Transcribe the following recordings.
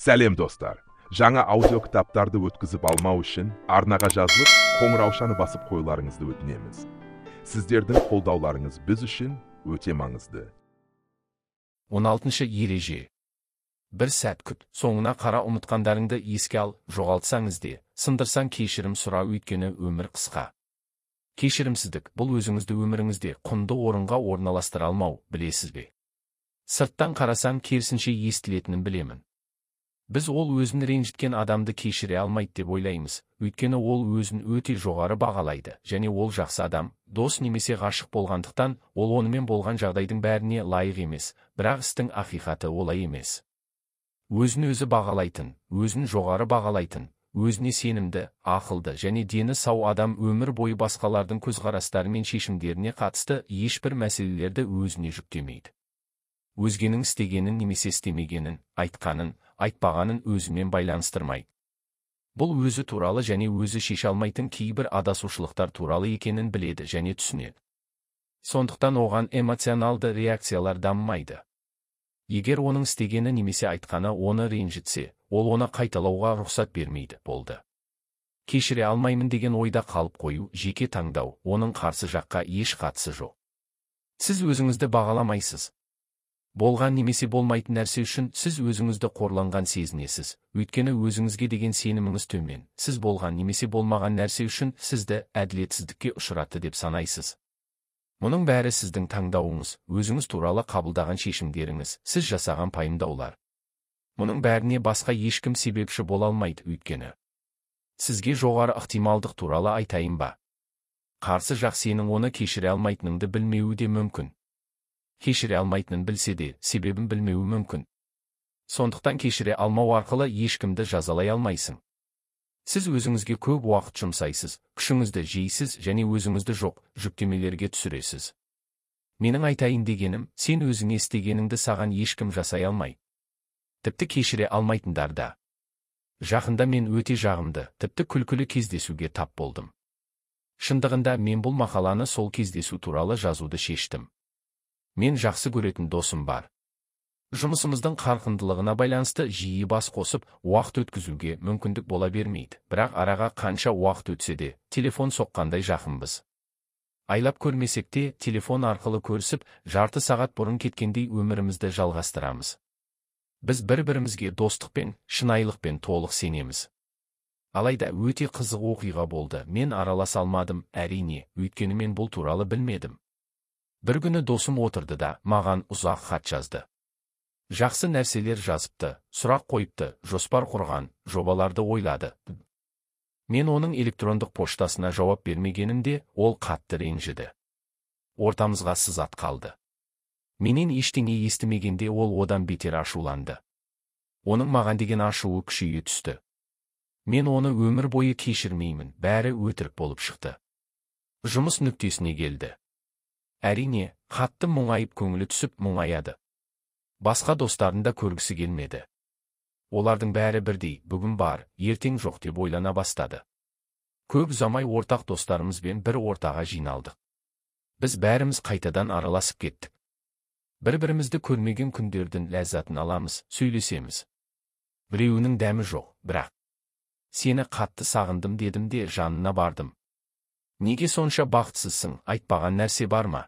Сәлем достар. Жаңа аудио кітаптарды өткізіп алмау үшін арнаға жазылып, қоңыраушаны басып қоюларыңызды өтінеміз. Сіздердің қолдауларыңыз біз үшін өте маңызды. 16-шы ереже. Бір сәт күт, соңына қара ұмытқандарыңды еске ал, жоғалтсаңыз де, сындырсаң кешірім сұра, өйткені өмір қысқа. Кешірімсіздік бұл өзіңізді өміріңізде құнды орынға орналастыра алмау, білесіз бе? Сырттан қарасам керісінше естілетінін білемін. Біз ол өзін ренжіткен адамды кешіре алмайды деп ойлаймыз, өйткені ол өзін өте жоғары бағалайды, және ол жақсы адам, дос немесе ғашық болғандықтан, ол онымен болған жағдайдың бәріне лайық емес, бірақ істің ақиқаты олай емес. Өзін өзі бағалайтын, өзін жоғары бағалайтын, өзіне сенімді, ақылды және дені сау адам өмір бойы басқалардың көзқарастары мен шешімдеріне қатысты ешбір мәселелерді өзіне жүктемейді. Өзгенің істегенін немесе істемегенін, айтқанын, айтпағанын өзімен байланыстырмай. Бұл өзі туралы және өзі шеше алмайтын кейбір адасушылықтар туралы екенін біледі және түсінеді. Сондықтан оған эмоционалды реакциялар дамымайды. Егер оның істегені немесе айтқаны оны ренжітсе, ол оны қайталауға рұқсат бермейді, болды. Кешіре алмаймын деген ойда қалып қою, жеке таңдау, оның қарсы жаққа еш қатысы жоқ. Сіз өзіңізді бағаламайсыз. Болған немесе болмайтын нәрсе үшін сіз өзіңізді қорланған сезінесіз, өйткені өзіңізге деген сеніміңіз төмен. Сіз болған немесе болмаған нәрсе үшін сізді әділетсіздікке ұшыратты деп санайсыз. Мұның бәрі сіздің таңдауыңыз, өзіңіз туралы қабылдаған шешімдеріңіз, сіз жасаған пайымдаулар. Мұның бәріне басқа ешкім себепші бола алмайды, өйткені сізге жоғары ықтималдық туралы айтайын ба? Қарсы жақ сенің оны кешіре алмайтыныңды білмеуі де мүмкін. Кешіре алмайтынын білсе де, себебін білмеуі мүмкін. Сондықтан кешіре алмау арқылы ешкімді жазалай алмайсың. Сіз өзіңізге көп уақыт жұмсайсыз, күшіңізді жейсіз және өзіңізді жоқ жүктемелерге түсіресіз. Менің айтайын дегенім, сен өзіңе істегеніңді саған ешкім жасай алмай. Тіпті кешіре алмайтындарда. Жақында мен өте жағымды, тіпті күлкілі кездесуге тап болдым. Шындығында мен бұл мақаланы сол кездесу туралы жазуды шештім. Мен жақсы көретін досым бар. Жұмысымыздың қарқындылығына байланысты жиі бас қосып, уақыт өткізуге мүмкіндік бола бермейді, бірақ араға қанша уақыт өтсе де, телефон соққандай жақынбыз. Айлап көрмесек те, телефон арқылы көрісіп, жарты сағат бұрын кеткендей өмірімізді жалғастырамыз. Біз бір-бірімізге достықпен, шынайылықпен толық сенеміз. Алайда өте қызық оқиға болды. Мен араласа алмадым, әрине, өйткені мен бұл туралы білмедім. Бір күні досым отырды да, маған ұзақ хат жазды. Жақсы нәрселер жазыпты, сұрақ қойыпты, жоспар құрған, жобаларды ойлады. Мен оның электрондық поштасына жауап бермегенімде, ол қатты ренжіді. Ортамызға сызат қалды. Менен ештеңе естімегенде ол одан бетер ашуланды. Оның маған деген ашуы күшейе түсті. Мен оны өмір бойы кешірмеймін, бәрі өтірік болып шықты. Жұмыс нүктесіне келді. Әрине, қатты мұңайып көңілі түсіп мұңаяды. Басқа достарын да көргісі келмеді. Олардың бәрі бірдей, бүгін бар, ертең жоқ деп ойлана бастады. Көп ұзамай ортақ достарымызбен бір ортаға жиналдық. Біз бәріміз қайтадан араласып кеттік. Бір-бірімізді көрмеген күндердің ләззатын аламыз, сөйлесеміз. Біреуінің дәмі жоқ, бірақ сені қатты сағындым дедім де жанына бардым. Неге сонша бақытсызсың, айтпаған нәрсе бар ма?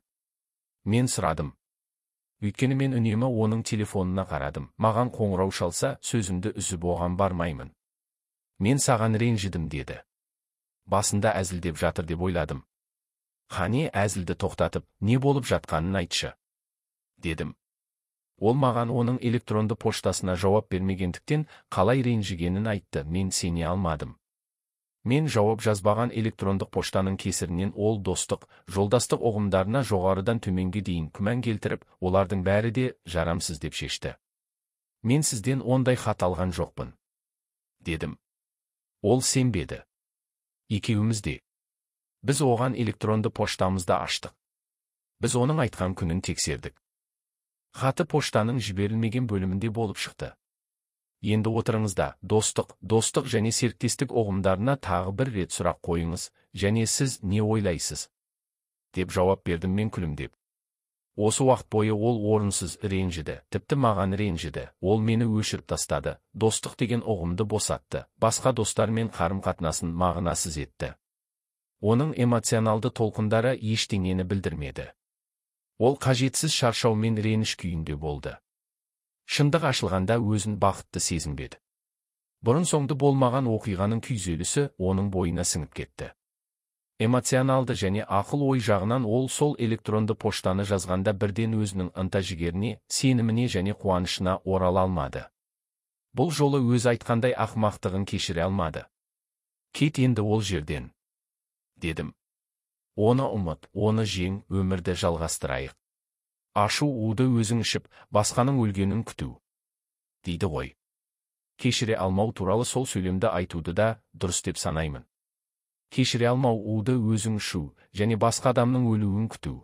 Мен сұрадым. Өйткені мен үнемі оның телефонына қарадым. Маған қоңырау шалса, сөзімді үзіп оған бармаймын. Мен саған ренжідім деді. Басында әзілдеп жатыр деп ойладым. Қане әзілді тоқтатып, не болып жатқанын айтшы, дедім. Ол маған оның электронды поштасына жауап бермегендіктен қалай ренжігенін айтты. Мен сене алмадым. Мен жауап жазбаған электрондық поштаның кесірінен ол достық, жолдастық ұғымдарына жоғарыдан төменге дейін күмән келтіріп, олардың бәрі де жарамсыз деп шешті. Мен сізден ондай хат алған жоқпын, дедім. Ол сенбеді. Екеуміз де. Біз оған электронды поштамызды аштық. Біз оның айтқан күнін тексердік. Хаты поштаның жіберілмеген бөлімінде болып шықты. Енді отырыңызда, достық және серіктестік ұғымдарына тағы бір рет сұрақ қойыңыз, және сіз не ойлайсыз? Деп жауап бердім мен күлімдеп. Осы уақыт бойы ол орынсыз ренжіді, тіпті маған ренжіді, ол мені өшіріп тастады, достық деген ұғымды босатты, басқа достармен қарым-қатынасын мағынасыз етті. Оның эмоционалды толқындары ештеңені білдірмеді. Ол қажетсіз шаршау мен реніш күйінде болды. Шындық ашылғанда өзін бақытты сезінбеді. Бұрын-соңды болмаған оқиғаның күйзелісі оның бойына сіңіп кетті. Эмоционалды және ақыл-ой жағынан ол сол электронды поштаны жазғанда бірден өзінің ынта-жігеріне, сеніміне және қуанышына орала алмады. Бұл жолы өзі айтқандай ақымақтығын кешіре алмады. Кет енді ол жерден, дедім. Оны ұмыт, оны жең, өмірді жалғастырайық. Ашу-уды өзің ішіп, басқаның өлгенін күту, дейді ғой. Кешіре алмау туралы сол сөйлемді айтуды да дұрыс деп санаймын. Кешіре алмау уды өзің ішу және басқа адамның өлуін күту.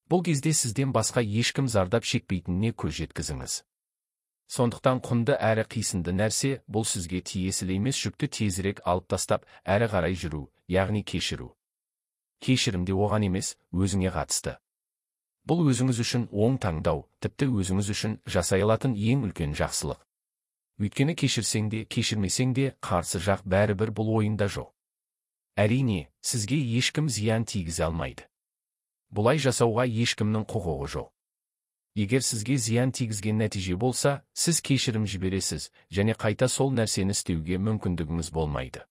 Бұл кезде сізден басқа ешкім зардап шекпейтініне көз жеткізіңіз. Сондықтан құнды әрі қисынды нәрсе бұл сізге тиесілі емес жүкті тезірек алып тастап, әрі қарай жүру, яғни кешіру. Кешірім де оған емес, өзіңе қатысты. Бұл өзіңіз үшін оң таңдау, тіпті өзіңіз үшін жасай алатын ең үлкен жақсылық. Өйткені кешірсең де, кешірмесең де, қарсы жақ бәрібір бұл ойында жоқ. Әрине, сізге ешкім зиян тигізе алмайды. Бұлай жасауға ешкімнің құқығы жоқ. Егер сізге зиян тигізген нәтиже болса, сіз кешірім жібересіз, және қайта сол нәрсені істеуге мүмкіндігіңіз болмайды.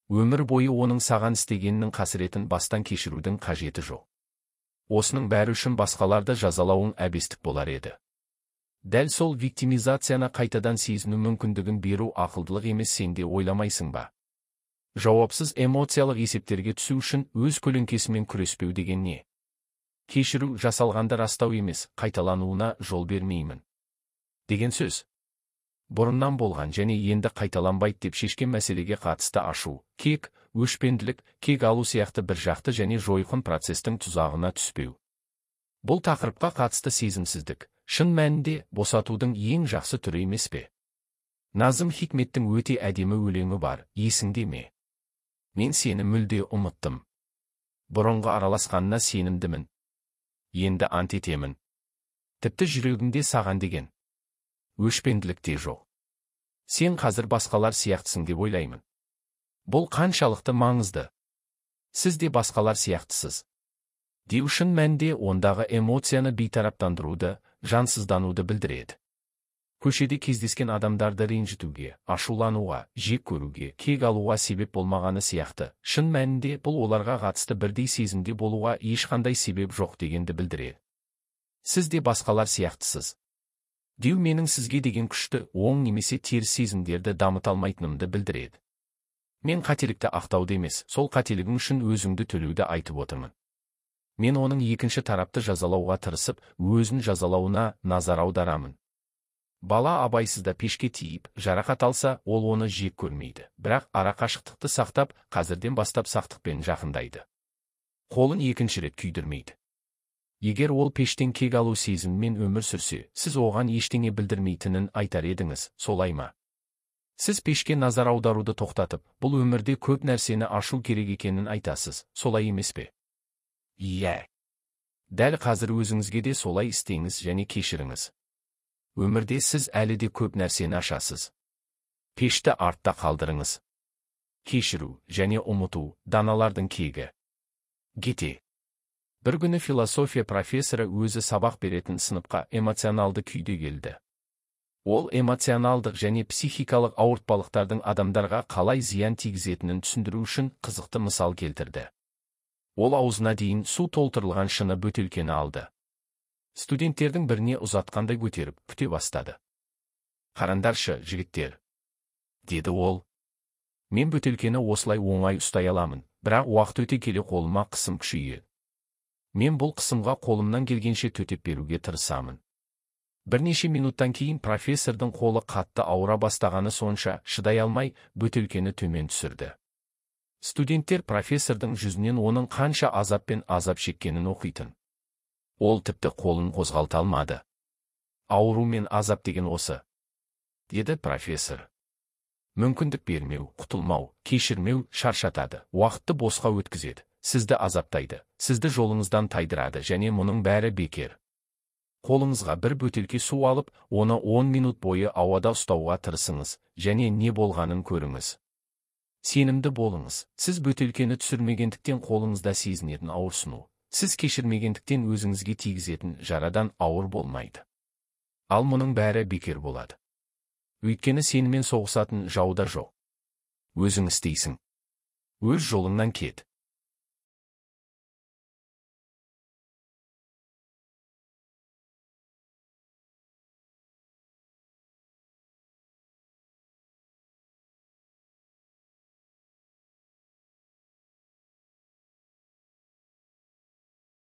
Өмір бойы оның саған істегенінің қасіретін бастан кешірудің қажеті жоқ. Осының бәрі үшін басқаларды жазалауың әбестік болар еді. Дәл сол виктимизацияны қайтадан сезіну мүмкіндігін беру ақылдылық емес, сен де ойламайсың ба? Жауапсыз эмоциялық есептерге түсу үшін өз көлеңкесімен күреспеу деген не? Кешіру жасалғанды растау емес, қайталануына жол бермеймін деген сөз. Бұрыннан болған және енді қайталанбайды деп шешкен мәселеге қатысты ашу, кек, өшпенділік, кек алу сияқты бір жақты және жойқын процестің тұзағына түспеу. Бұл тақырыпқа қатысты сезімсіздік, шын мәнінде босатудың ең жақсы түрі емес пе? Назым Хикметтің өте әдемі өлеңі бар, есіңде ме? Мен сені мүлде ұмыттым. Бұрынғы араласқанына сенімдімін. Енді ант етемін. Тіпті жүрегімде саған деген өшпенділік те жоқ. Сен қазір басқалар сияқтысың деп ойлаймын. Бұл қаншалықты маңызды? Сіз де басқалар сияқтысыз. Деу шын мәнінде ондағы эмоцияны бейтараптандыруды, жансыздануды білдіреді. Көшеде кездескен адамдарды ренжітуге, ашулануға, жек көруге, кек алуға себеп болмағаны сияқты, шын мәнінде бұл оларға қатысты бірдей сезімде болуға ешқандай себеп жоқ дегенді білдіреді. Сіз де басқалар сияқтысыз. Деу менің сізге деген күшті, оң немесе теріс сезімдерді дамыта алмайтынымды білдіреді. Мен қателікті ақтауды емес, сол қателігің үшін өзіңді төлеуді айтып отырмын. Мен оның екінші тарапты жазалауға тырысып, өзін жазалауына назар аударамын. Бала абайсызда пешке тиіп, жарақат алса, ол оны жек көрмейді, бірақ ара қашықтықты сақтап, қазірден бастап сақтықпен жақындайды. Қолын екінші рет күйдірмейді. Егер ол пештен кек алу сезіммен өмір сүрсе, сіз оған ештеңе білдірмейтінін айтар едіңіз, солай ма? Сіз пешке назар аударуды тоқтатып, бұл өмірде көп нәрсені ашу керек екенін айтасыз, солай емес пе? Иә. Дәл қазір өзіңізге де солай істеңіз және кешіріңіз. Өмірде сіз әлі де көп нәрсені ашасыз. Пешті артта қалдырыңыз. Кешіру және ұмыту, даналардың кегі. Гете. Бір күні философия профессоры өзі сабақ беретін сыныпқа эмоционалды күйде келді. Ол эмоционалдық және психикалық ауыртпалықтардың адамдарға қалай зиян тигізетінін түсіндіру үшін қызықты мысал келтірді. Ол аузына дейін су толтырылған шыны бөтелкені алды. Студенттердің біріне ұзатқандай көтеріп, күте бастады. Қарандаршы, жігіттер, деді ол. Мен бөтелкені осылай оңай ұстай аламын, бірақ уақыт өте келе қолыма қысым күшейеді. Мен бұл қысымға қолымнан келгенше төтеп беруге тырысамын. Бірнеше минуттан кейін профессордың қолы қатты ауыра бастағаны сонша, шыдай алмай, бөтелкені төмен түсірді. Студенттер профессордың жүзінен оның қанша азап пен азап шеккенін оқитын. Ол тіпті қолын қозғалта алмады. Ауру мен азап деген осы, деді профессор. Мүмкіндік бермеу, құтылмау, кешірмеу шаршатады, уақытты босқа өткізеді. сізді азаптайды, сізді жолыңыздан тайдырады және мұның бәрі бекер. Қолыңызға бір бөтелке су алып, оны 10 минут бойы ауада ұстауға тырысыңыз, және не болғанын көріңіз. Сенімді болыңыз, сіз бөтелкені түсірмегендіктен қолыңызда сезінетін ауырсыну, сіз кешірмегендіктен өзіңізге тигізетін жарадан ауыр болмайды. Ал мұның бәрі бекер болады. Өйткені сенімен соғысатын жауда жоқ. Өзің істейсің. Өз жолыңнан кет.